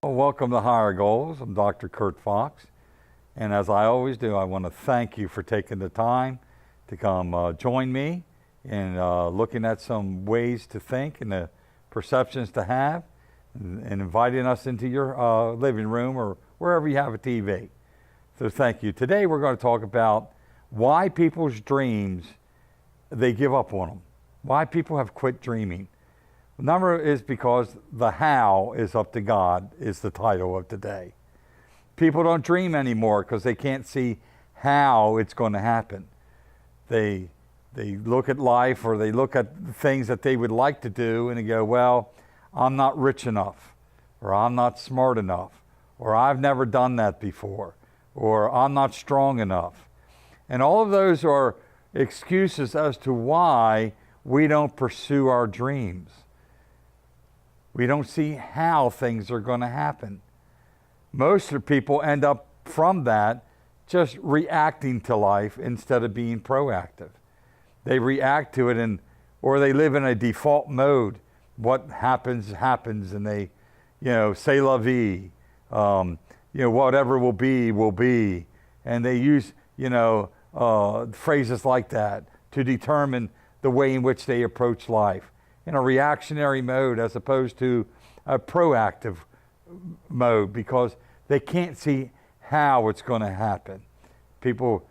Well, welcome to Higher Goals. I'm Dr. Kurt Fox. And as I always do, I want to thank you for taking the time to come join me in looking at some ways to think and the perceptions to have and inviting us into your living room or wherever you have a TV. So thank you. Today we're going to talk about why people's dreams, they give up on them. Why people have quit dreaming. The number is because the how is up to God is the title of today. People don't dream anymore because they can't see how it's going to happen. They look at life or they look at the things that they would like to do and they go, well, I'm not rich enough, or I'm not smart enough, or I've never done that before, or I'm not strong enough. And all of those are excuses as to why we don't pursue our dreams. We don't see how things are going to happen. Most of the people end up from that just reacting to life instead of being proactive. They react to it or they live in a default mode. What happens, happens, and they, say la vie. Whatever will be. And they use, phrases like that to determine the way in which they approach life in a reactionary mode as opposed to a proactive mode because they can't see how it's going to happen. People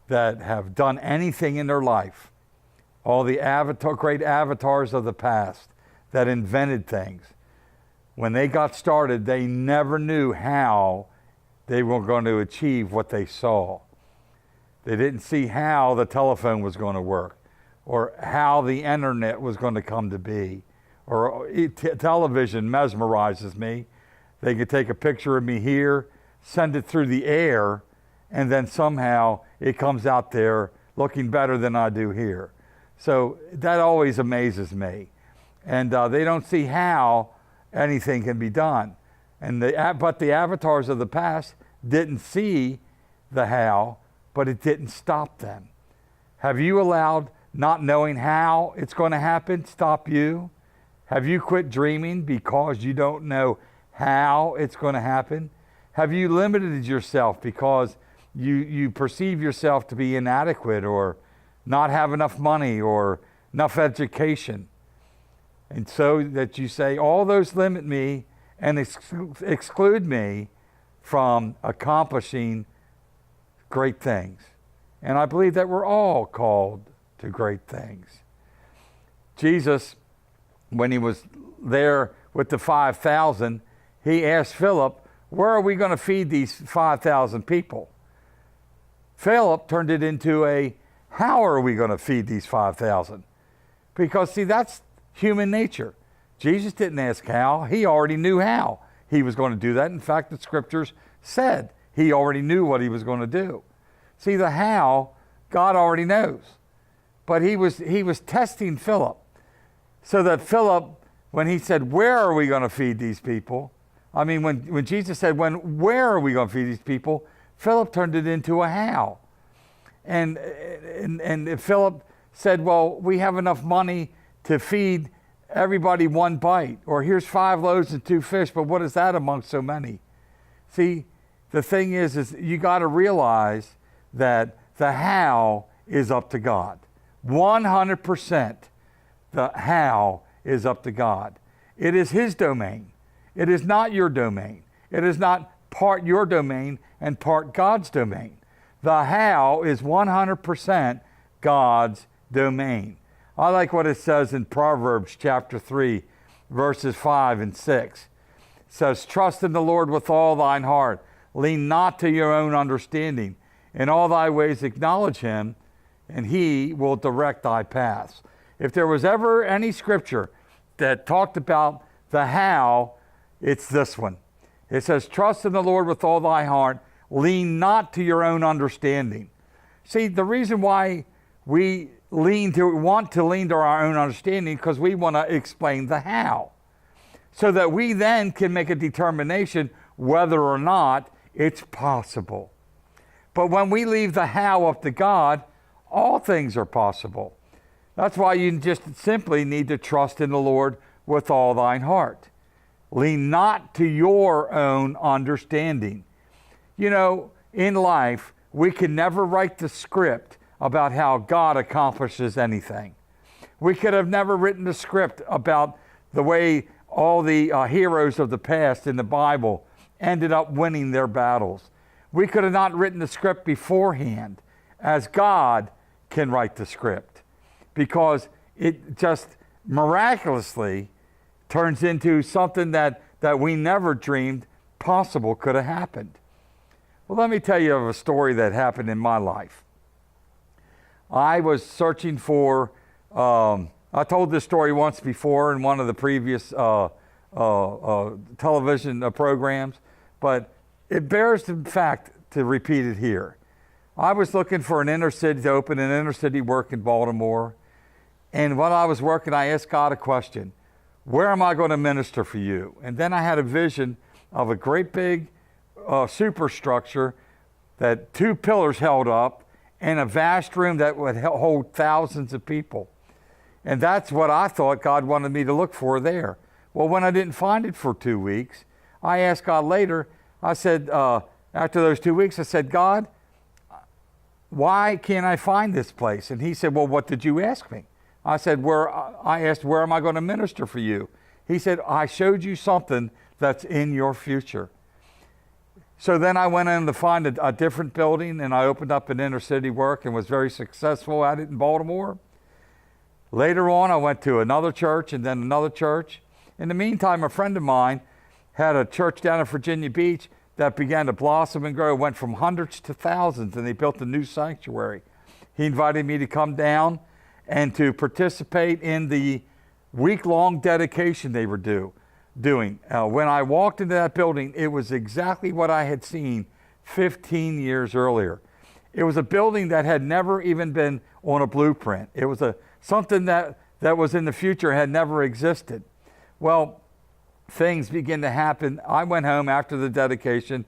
that have done anything in their life, all the great avatars of the past that invented things, when they got started, they never knew how they were going to achieve what they saw. They didn't see how the telephone was going to work, or how the internet was going to come to be, or television mesmerizes me. They could take a picture of me here, send it through the air, and then somehow it comes out there looking better than I do here. So that always amazes me. And they don't see how anything can be done. But the avatars of the past didn't see the how, but it didn't stop them. Have you allowed not knowing how it's going to happen stop you? Have you quit dreaming because you don't know how it's going to happen? Have you limited yourself because you perceive yourself to be inadequate or not have enough money or enough education? And so that you say, all those limit me and exclude me from accomplishing great things. And I believe that we're all called to great things. Jesus, when he was there with the 5,000, he asked Philip, where are we going to feed these 5,000 people? Philip turned it into how are we going to feed these 5,000? Because see, that's human nature. Jesus didn't ask how, he already knew how he was going to do that. In fact, the scriptures said he already knew what he was going to do. See, the how, God already knows. But he was testing Philip, so that Philip, when he said, where are we going to feed these people? I mean, when Jesus said, where are we going to feed these people? Philip turned it into a how. And Philip said, well, we have enough money to feed everybody one bite. Or here's 5 loaves and 2 fish, but what is that amongst so many? See, the thing is you got to realize that the how is up to God. 100% the how is up to God. It is his domain. It is not your domain. It is not part your domain and part God's domain. The how is 100% God's domain. I like what it says in Proverbs chapter 3, verses 5 and 6. It says, trust in the Lord with all thine heart. Lean not to your own understanding. In all thy ways acknowledge him, and he will direct thy paths. If there was ever any scripture that talked about the how, it's this one. It says, trust in the Lord with all thy heart, lean not to your own understanding. See, the reason why we want to lean to our own understanding because we want to explain the how, so that we then can make a determination whether or not it's possible. But when we leave the how up to God, all things are possible. That's why you just simply need to trust in the Lord with all thine heart. lean not to your own understanding. You know, in life, we can never write the script about how God accomplishes anything. We could have never written the script about the way all the heroes of the past in the Bible ended up winning their battles. We could have not written the script beforehand, as God can write the script, because it just miraculously turns into something that we never dreamed possible could have happened. Well, let me tell you of a story that happened in my life. I was searching for, I told this story once before in one of the previous television programs, but it bears the fact to repeat it here. I was looking for an inner city to open an inner city work in Baltimore. And while I was working, I asked God a question: where am I going to minister for you? And then I had a vision of a great big superstructure that 2 pillars held up and a vast room that would hold thousands of people. And that's what I thought God wanted me to look for there. Well, when I didn't find it for 2 weeks, I asked God later, I said, after those 2 weeks, I said, God, why can't I find this place? And he said, well, what did you ask me? I said, I asked, where am I going to minister for you? He said, I showed you something that's in your future. So then I went in to find a different building, and I opened up an inner city work and was very successful at it in Baltimore. Later on, I went to another church and then another church. In the meantime, a friend of mine had a church down in Virginia Beach that began to blossom and grow, went from hundreds to thousands, and they built a new sanctuary. He invited me to come down and to participate in the week-long dedication they were doing. When I walked into that building, it was exactly what I had seen 15 years earlier. It was a building that had never even been on a blueprint. It was something that was in the future, had never existed. Well, things began to happen. I went home after the dedication.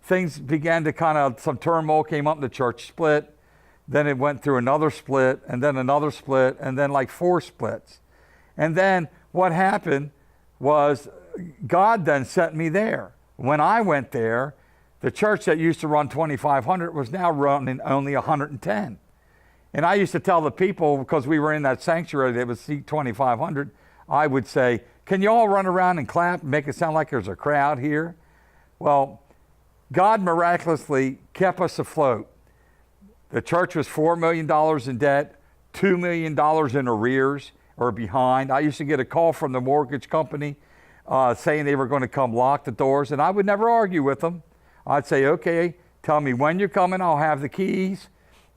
Things began to some turmoil came up, and the church split. Then it went through another split, and then another split, and then like 4 splits. And then what happened was God then sent me there. When I went there, the church that used to run 2,500 was now running only 110. And I used to tell the people, because we were in that sanctuary that would seat 2,500, I would say, can you all run around and clap and make it sound like there's a crowd here? Well, God miraculously kept us afloat. The church was $4 million in debt, $2 million in arrears or behind. I used to get a call from the mortgage company saying they were going to come lock the doors, and I would never argue with them. I'd say, okay, tell me when you're coming, I'll have the keys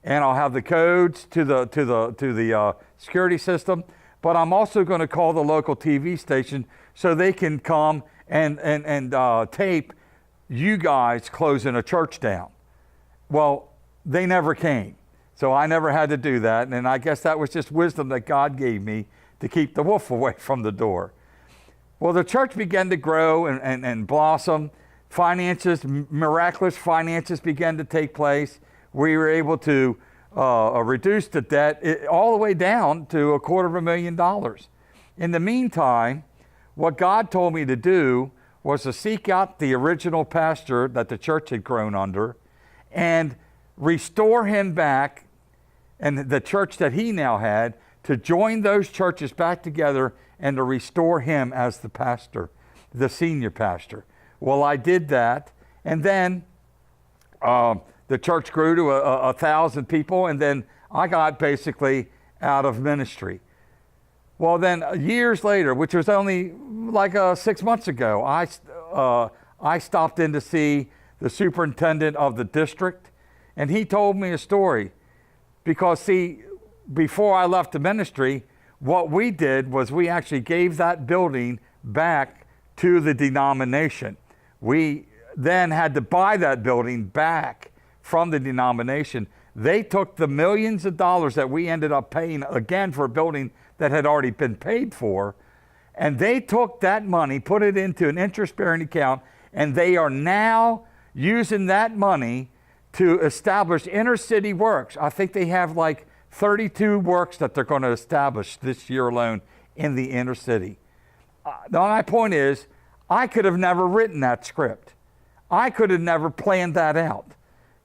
and I'll have the codes to the security system, but I'm also going to call the local TV station so they can come and tape you guys closing a church down. Well, they never came. So I never had to do that. And I guess that was just wisdom that God gave me to keep the wolf away from the door. Well, the church began to grow and blossom. Finances, miraculous finances began to take place. We were able to reduce the debt all the way down to $250,000. In the meantime, what God told me to do was to seek out the original pastor that the church had grown under and restore him back, and the church that he now had, to join those churches back together and to restore him as the pastor, the senior pastor. Well, I did that, and then the church grew to 1,000 people, and then I got basically out of ministry. Well, then years later, which was only like 6 months ago, I stopped in to see the superintendent of the district, and he told me a story. Because, see, before I left the ministry, what we did was we actually gave that building back to the denomination. We then had to buy that building back from the denomination. They took the millions of dollars that we ended up paying again for a building that had already been paid for, and they took that money, put it into an interest-bearing account, and they are now using that money to establish inner city works. I think they have like 32 works that they're going to establish this year alone in the inner city. Now, my point is, I could have never written that script. I could have never planned that out.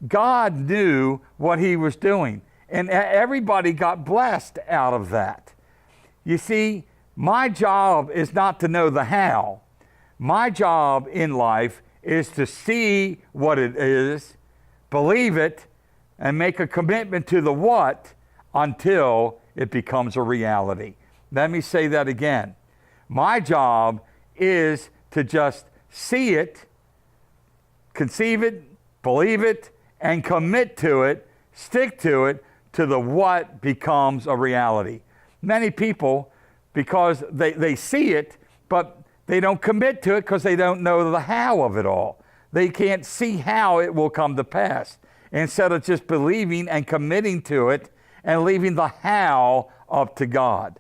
God knew what he was doing, and everybody got blessed out of that. You see, my job is not to know the how. My job in life is to see what it is, believe it, and make a commitment to the what until it becomes a reality. Let me say that again. My job is to just see it, conceive it, believe it, and commit to it, stick to it, to the what becomes a reality. Many people, because they see it, but they don't commit to it because they don't know the how of it all. They can't see how it will come to pass. Instead of just believing and committing to it and leaving the how up to God.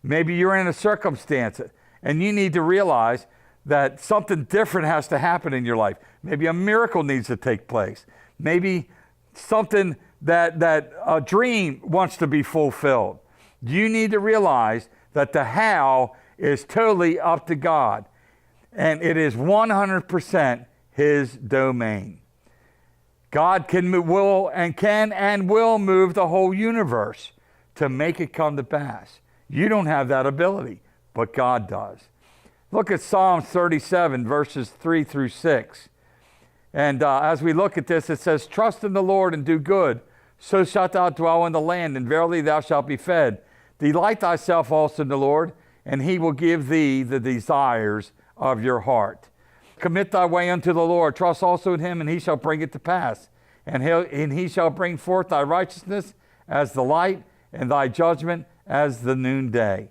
Maybe you're in a circumstance and you need to realize that something different has to happen in your life. Maybe a miracle needs to take place. Maybe something that a dream wants to be fulfilled. You need to realize that the how is totally up to God, and it is 100% his domain. God will move the whole universe to make it come to pass. You don't have that ability, but God does. Look at Psalm 37, verses 3 through 6. And as we look at this, it says, "Trust in the Lord and do good, so shalt thou dwell in the land, and verily thou shalt be fed. Delight thyself also in the Lord, and he will give thee the desires of your heart. Commit thy way unto the Lord, trust also in him, and he shall bring it to pass. And he shall bring forth thy righteousness as the light, and thy judgment as the noonday."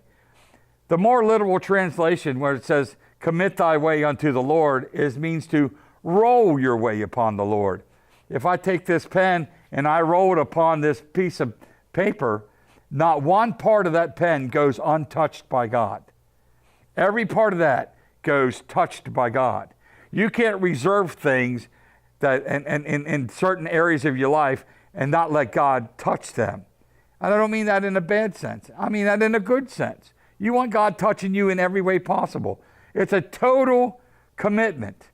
The more literal translation, where it says, "Commit thy way unto the Lord," means to roll your way upon the Lord. If I take this pen and I roll it upon this piece of paper, not one part of that pen goes untouched by God. Every part of that goes touched by God. You can't reserve things that in certain areas of your life and not let God touch them. And I don't mean that in a bad sense. I mean that in a good sense. You want God touching you in every way possible. It's a total commitment.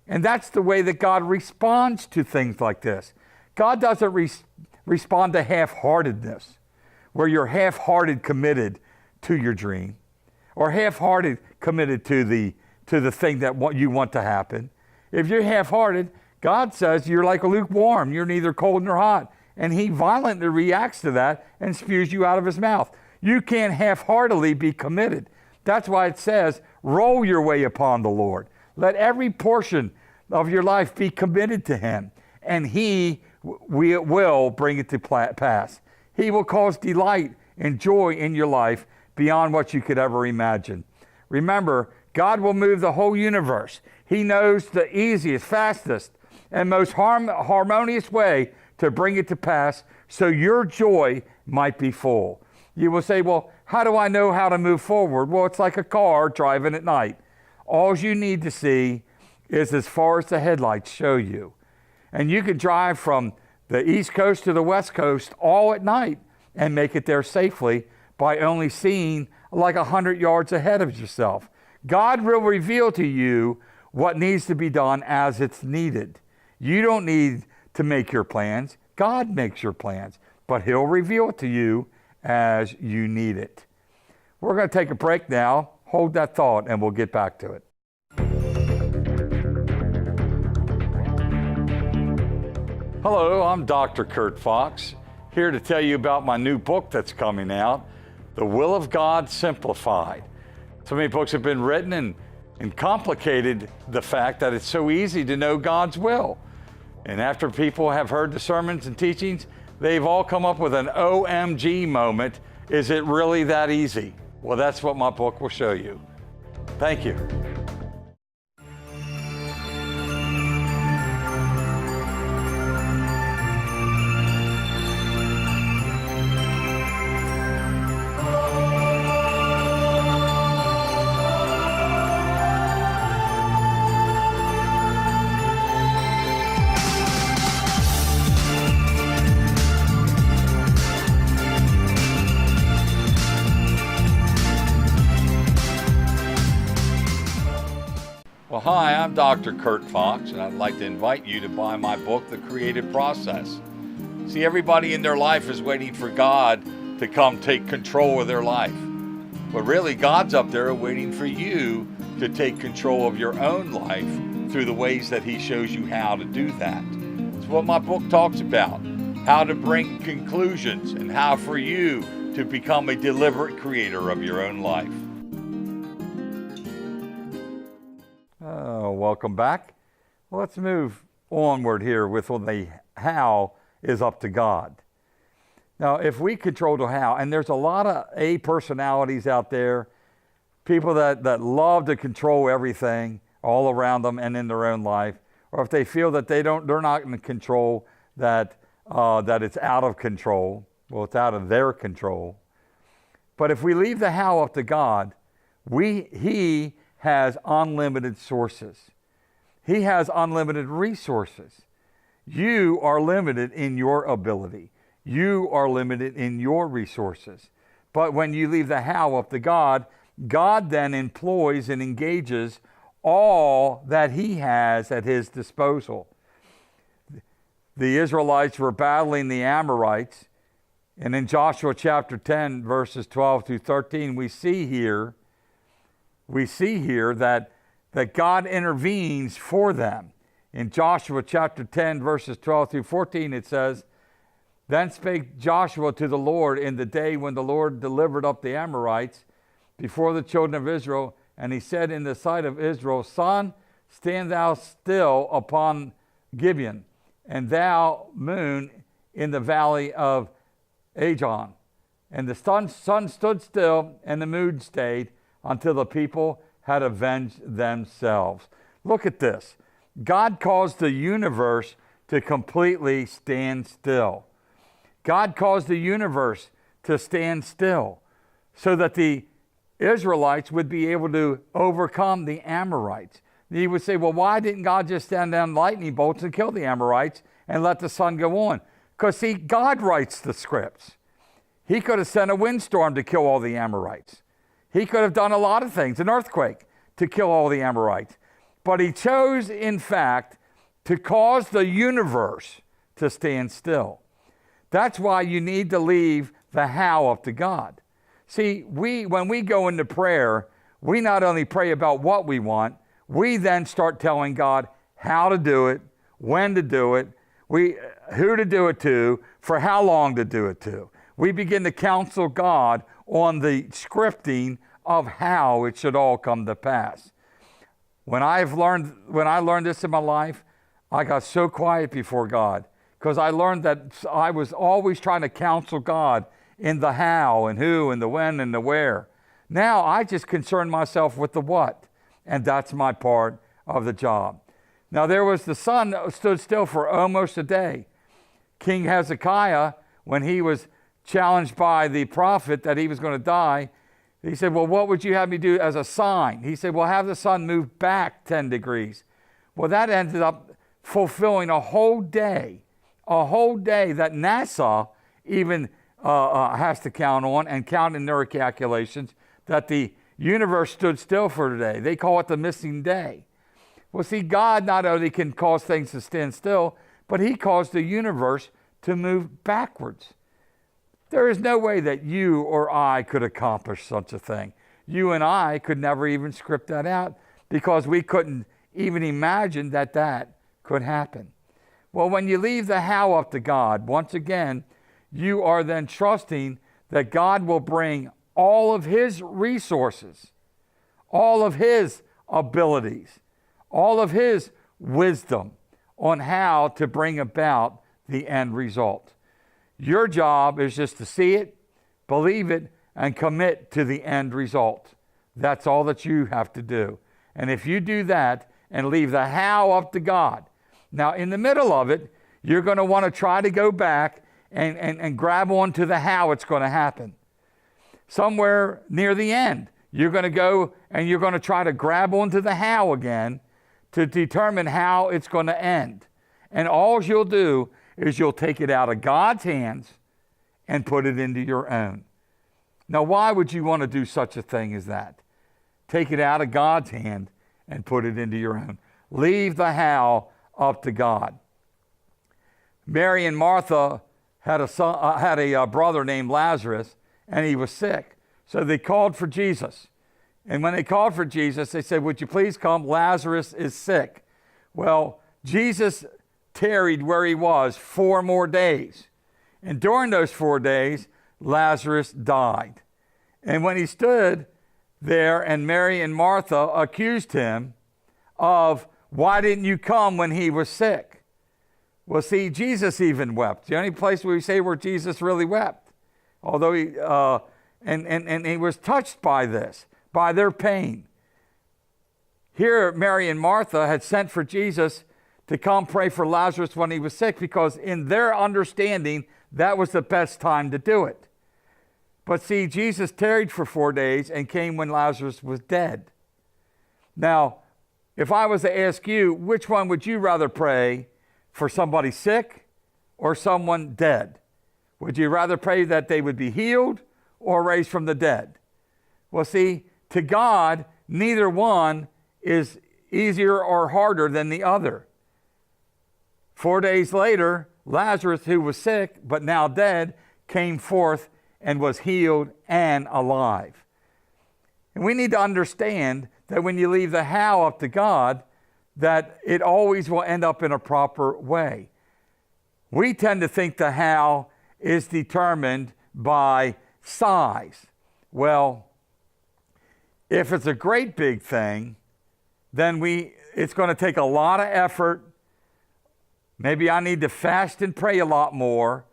And that's the way that God responds to things like this. God doesn't respond to half-heartedness, where you're half-hearted committed to your dream, or half-hearted committed to the thing that you want to happen. If you're half-hearted, God says you're like a lukewarm. You're neither cold nor hot. And he violently reacts to that and spews you out of his mouth. You can't half-heartedly be committed. That's why it says, roll your way upon the Lord. Let every portion of your life be committed to him, and he will bring it to pass. He will cause delight and joy in your life beyond what you could ever imagine. Remember, God will move the whole universe. He knows the easiest, fastest, and most harmonious way to bring it to pass so your joy might be full. You will say, well, how do I know how to move forward? Well, it's like a car driving at night. All you need to see is as far as the headlights show you. And you can drive from the East Coast to the West Coast all at night and make it there safely by only seeing like 100 yards ahead of yourself. God will reveal to you what needs to be done as it's needed. You don't need to make your plans. God makes your plans, but he'll reveal it to you as you need it. We're going to take a break now. Hold that thought and we'll get back to it. Hello, I'm Dr. Kurt Fox, here to tell you about my new book that's coming out, The Will of God Simplified. So many books have been written and complicated the fact that it's so easy to know God's will. And after people have heard the sermons and teachings, they've all come up with an OMG moment. Is it really that easy? Well, that's what my book will show you. Thank you. I'm Dr. Kurt Fox, and I'd like to invite you to buy my book, The Creative Process. See, everybody in their life is waiting for God to come take control of their life. But really, God's up there waiting for you to take control of your own life through the ways that He shows you how to do that. It's what my book talks about, how to bring conclusions and how for you to become a deliberate creator of your own life. Welcome back. Well, let's move onward here with the how is up to God. Now, if we control the how, and there's a lot of A personalities out there, people that love to control everything all around them and in their own life, or if they feel that they're not in control, that it's out of control. Well, it's out of their control. But if we leave the how up to God, He has unlimited sources. He has unlimited resources. You are limited in your ability. You are limited in your resources. But when you leave the how up to God, God then employs and engages all that He has at His disposal. The Israelites were battling the Amorites, and in Joshua chapter 10, verses 12 through 13, we see here that God intervenes for them. In Joshua chapter 10, verses 12 through 14, it says, "Then spake Joshua to the Lord in the day when the Lord delivered up the Amorites before the children of Israel. And he said in the sight of Israel, Sun, stand thou still upon Gibeon, and thou, moon, in the valley of Ajon. And the sun stood still, and the moon stayed, until the people had avenged themselves." Look at this. God caused the universe to completely stand still. God caused the universe to stand still so that the Israelites would be able to overcome the Amorites. You would say, well, why didn't God just send down lightning bolts and kill the Amorites and let the sun go on? Because, see, God writes the scripts. He could have sent a windstorm to kill all the Amorites. He could have done a lot of things, an earthquake, to kill all the Amorites. But He chose, in fact, to cause the universe to stand still. That's why you need to leave the how up to God. See, when we go into prayer, we not only pray about what we want, we then start telling God how to do it, when to do it, who to do it to, for how long to do it to. We begin to counsel God on the scripting of how it should all come to pass. When I learned this in my life, I got so quiet before God because I learned that I was always trying to counsel God in the how and who and the when and the where. Now I just concern myself with the what, and that's my part of the job. Now the sun stood still for almost a day. King Hezekiah, when he was challenged by the prophet that he was going to die, he said, well, what would you have me do as a sign? He said, well, have the sun move back 10 degrees. Well, that ended up fulfilling a whole day that NASA even has to count on and count in their calculations that the universe stood still for today. They call it the missing day. Well, see, God not only can cause things to stand still, but He caused the universe to move backwards. There is no way that you or I could accomplish such a thing. You and I could never even script that out because we couldn't even imagine that could happen. Well, when you leave the how up to God, once again, you are then trusting that God will bring all of His resources, all of His abilities, all of His wisdom on how to bring about the end result. Your job is just to see it, believe it, and commit to the end result. That's all that you have to do. And if you do that and leave the how up to God, now in the middle of it, you're going to want to try to go back and grab onto the how it's going to happen. Somewhere near the end, you're going to go and you're going to try to grab onto the how again to determine how it's going to end. And all you'll do is you'll take it out of God's hands and put it into your own. Now, why would you want to do such a thing as that? Take it out of God's hand and put it into your own. leave the how up to God. Mary and Martha had a brother named Lazarus, and he was sick. So they called for Jesus. And when they called for Jesus, they said, would you please come? Lazarus is sick. Well, Jesus tarried where he was 4 more days. And during those 4 days, Lazarus died. And when he stood there and Mary and Martha accused him of, why didn't you come when he was sick? Well, see, Jesus even wept. The only place where we say where Jesus really wept. Although he, and he was touched by this, by their pain. Here, Mary and Martha had sent for Jesus to come pray for Lazarus when he was sick, because in their understanding, that was the best time to do it. But see, Jesus tarried for 4 days and came when Lazarus was dead. Now, if I was to ask you, which one would you rather pray for, somebody sick or someone dead? Would you rather pray that they would be healed or raised from the dead? Well, see, to God, neither one is easier or harder than the other. 4 days later, Lazarus, who was sick but now dead, came forth and was healed and alive. And we need to understand that when you leave the how up to God, that it always will end up in a proper way. We tend to think the how is determined by size. Well, if it's a great big thing, then it's going to take a lot of effort. Maybe I need to fast and pray a lot more.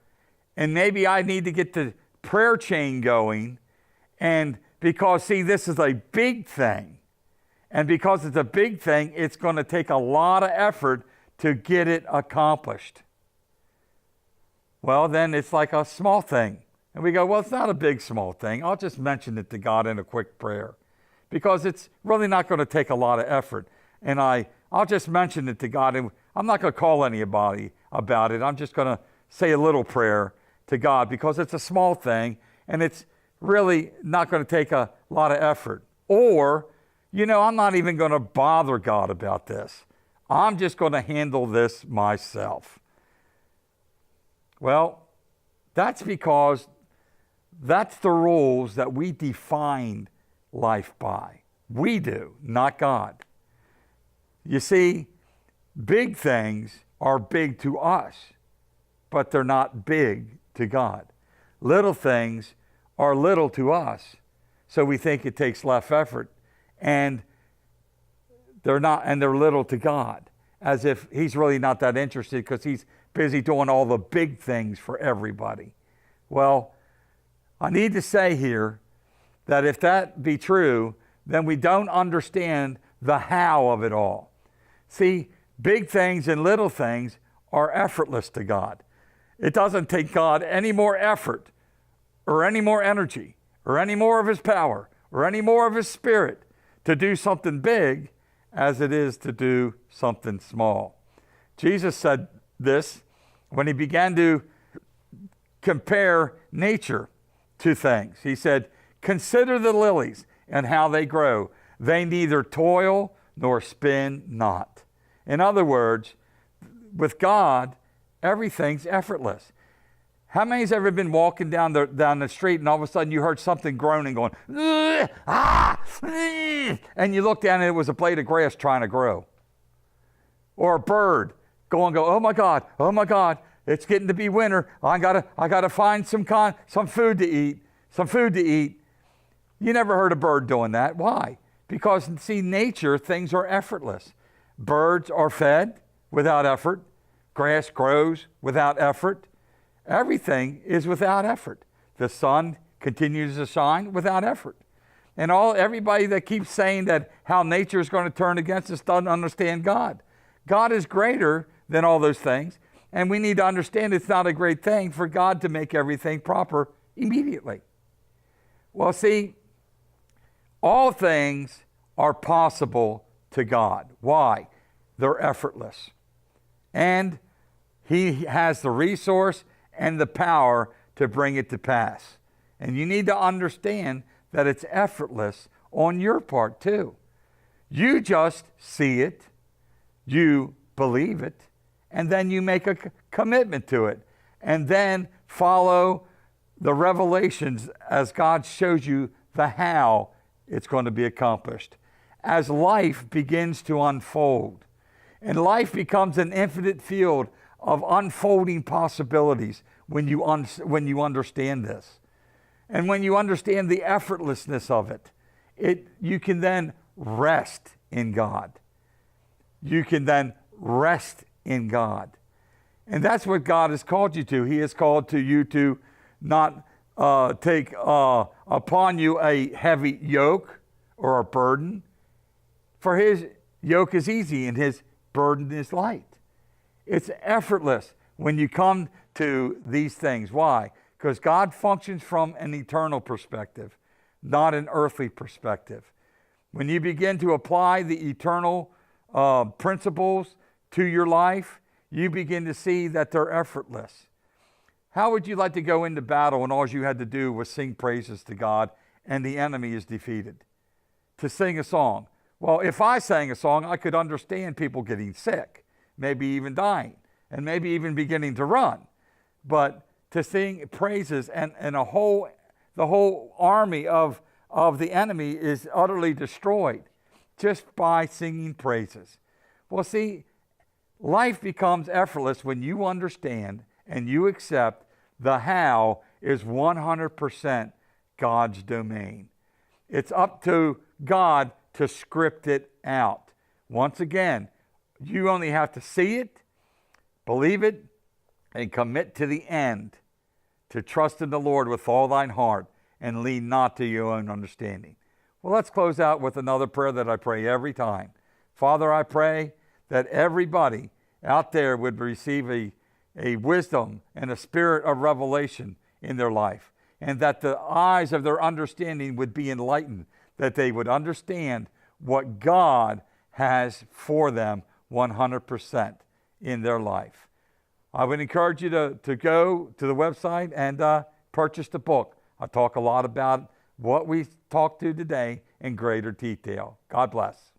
And maybe I need to get the prayer chain going. And because, see, this is a big thing. And because it's a big thing, it's going to take a lot of effort to get it accomplished. Well, then it's like a small thing. And we go, well, it's not a big, small thing. I'll just mention it to God in a quick prayer. Because it's really not going to take a lot of effort. And I'll just mention it to God. And I'm not going to call anybody about it. I'm just going to say a little prayer to God because it's a small thing and it's really not going to take a lot of effort. Or, I'm not even going to bother God about this. I'm just going to handle this myself. Well, that's because that's the rules that we define life by. We do, not God. You see, big things are big to us, but they're not big to God. Little things are little to us, so we think it takes less effort, and they're not, and they're little to God, as if he's really not that interested because he's busy doing all the big things for everybody. Well, I need to say here that if that be true, then we don't understand the how of it all. See, big things and little things are effortless to God. It doesn't take God any more effort or any more energy or any more of his power or any more of his spirit to do something big as it is to do something small. Jesus said this when he began to compare nature to things. He said, consider the lilies and how they grow. They neither toil nor spin not. In other words, with God, everything's effortless. How many's ever been walking down the street and all of a sudden you heard something groaning going, and you looked down and it was a blade of grass trying to grow? Or a bird go, oh my God, it's getting to be winter. I gotta find some food to eat. You never heard a bird doing that. Why? Because, see, nature, things are effortless. Birds are fed without effort. Grass grows without effort. Everything is without effort. The sun continues to shine without effort. And everybody that keeps saying that how nature is going to turn against us doesn't understand God. God is greater than all those things. And we need to understand it's not a great thing for God to make everything proper immediately. Well, see, all things are possible to God. Why? They're effortless. And he has the resource and the power to bring it to pass. And you need to understand that it's effortless on your part too. You just see it, you believe it, and then you make a commitment to it, and then follow the revelations as God shows you the how it's going to be accomplished. As life begins to unfold, and life becomes an infinite field of unfolding possibilities when you understand this. And when you understand the effortlessness of it, you can then rest in God. You can then rest in God. And that's what God has called you to. He has called to you to not take upon you a heavy yoke or a burden. For his yoke is easy and his burden is light. It's effortless when you come to these things. Why? Because God functions from an eternal perspective, not an earthly perspective. When you begin to apply the eternal principles to your life, you begin to see that they're effortless. How would you like to go into battle and all you had to do was sing praises to God and the enemy is defeated? To sing a song. Well, if I sang a song, I could understand people getting sick, maybe even dying, and maybe even beginning to run. But to sing praises and the whole army of the enemy is utterly destroyed just by singing praises. Well, see, life becomes effortless when you understand and you accept the how is 100% God's domain. It's up to God to script it out. Once again, you only have to see it, believe it, and commit to the end to trust in the Lord with all thine heart and lean not to your own understanding. Well, let's close out with another prayer that I pray every time. Father, I pray that everybody out there would receive a wisdom and a spirit of revelation in their life, and that the eyes of their understanding would be enlightened, that they would understand what God has for them 100% in their life. I would encourage you to go to the website and purchase the book. I talk a lot about what we talked to today in greater detail. God bless.